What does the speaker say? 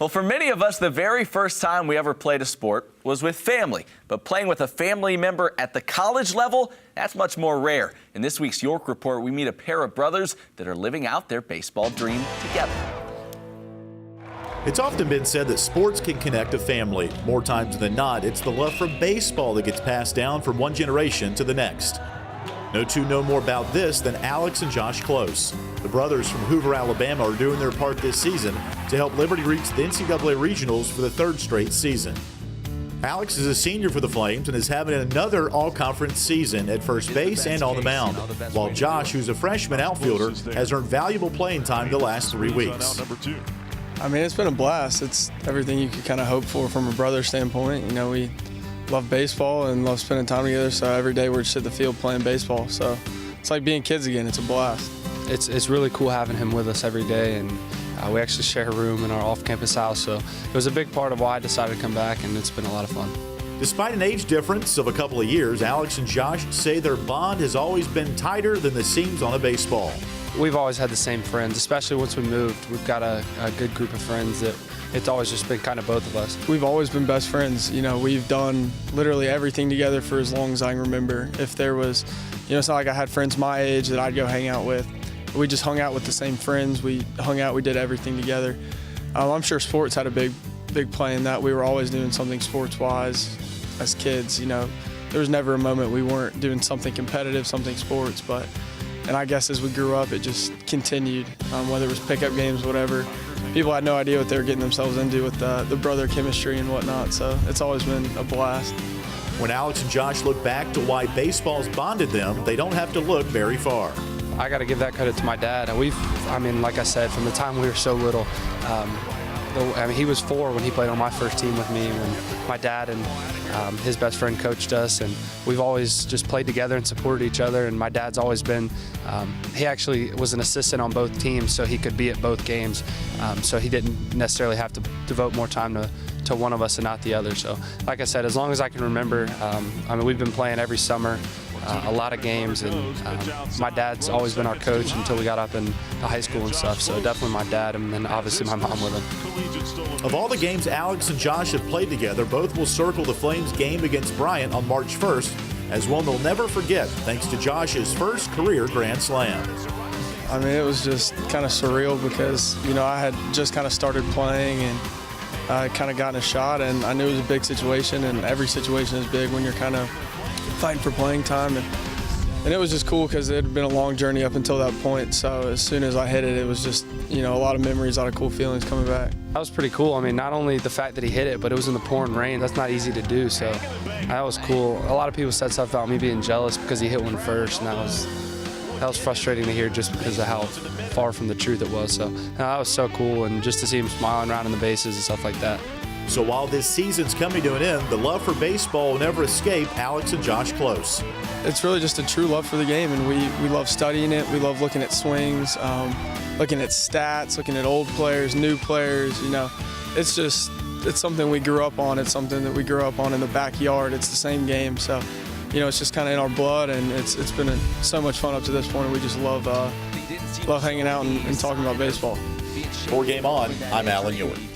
Well, for many of us, the very first time we ever played a sport was with family. But playing with a family member at the college level, that's much more rare. In this week's York Report, we meet a pair of brothers that are living out their baseball dream together. It's often been said that sports can connect a family. More times than not, it's the love for baseball that gets passed down from one generation to the next. No two know more about this than Alex and Josh Close. The brothers from Hoover, Alabama are doing their part this season to help Liberty reach the NCAA Regionals for the third straight season. Alex is a senior for the Flames and is having another all-conference season at first base and on the mound, while Josh, who's a freshman outfielder, has earned valuable playing time the last 3 weeks. I mean, it's been a blast. It's everything you could kind of hope for from a brother standpoint. You know, we love baseball and love spending time together, so every day we're just at the field playing baseball. So it's like being kids again. It's a blast. It's really cool having him with us every day, and we actually share a room in our off-campus house, so it was a big part of why I decided to come back, and it's been a lot of fun. Despite an age difference of a couple of years, Alex and Josh say their bond has always been tighter than the seams on a baseball. We've always had the same friends, especially once we moved. We've got a good group of friends that it's always just been kind of both of us. We've always been best friends. You know, we've done literally everything together for as long as I can remember. If there was, you know, it's not like I had friends my age that I'd go hang out with. We just hung out with the same friends. We hung out, we did everything together. I'm sure sports had a big play in that. We were always doing something sports-wise as kids. You know, there was never a moment we weren't doing something competitive, something sports, and I guess as we grew up, it just continued, whether it was pickup games, whatever. People had no idea what they were getting themselves into with the brother chemistry and whatnot, so it's always been a blast. When Alex and Josh look back to why baseball's bonded them, they don't have to look very far. I got to give that credit to my dad. I mean, like I said, from the time we were so little, he was 4 when he played on my first team with me, when my dad and his best friend coached us, and we've always just played together and supported each other. And my dad's always been, he actually was an assistant on both teams, so he could be at both games, so he didn't necessarily have to devote more time to one of us and not the other. So like I said, as long as I can remember, I mean, we've been playing every summer, a lot of games, and my dad's always been our coach until we got up in the high school and stuff, so definitely my dad, and then obviously my mom with him. Of all the games Alex and Josh have played together, both will circle the Flames game against Bryant on March 1st as one they'll never forget, thanks to Josh's first career Grand Slam. I mean, it was just kind of surreal because, you know, I had just kind of started playing and I kind of gotten a shot, and I knew it was a big situation, and every situation is big when you're kind of fighting for playing time, and it was just cool because it had been a long journey up until that point. So as soon as I hit it, it was just, you know, a lot of memories, a lot of cool feelings coming back. That was pretty cool. I mean, not only the fact that he hit it, but it was in the pouring rain. That's not easy to do, so that was cool. A lot of people said stuff about me being jealous because he hit one first, and that was frustrating to hear just because of how far from the truth it was. So that was so cool, and just to see him smiling around in the bases and stuff like that. So while this season's coming to an end, the love for baseball will never escape Alex and Josh Close. It's really just a true love for the game, and we love studying it. We love looking at swings, looking at stats, looking at old players, new players. You know, it's something we grew up on. It's something that we grew up on in the backyard. It's the same game, so you know, it's just kind of in our blood, and it's been so much fun up to this point. And we just love hanging out and talking about baseball. For Game On, I'm Alan Ewing.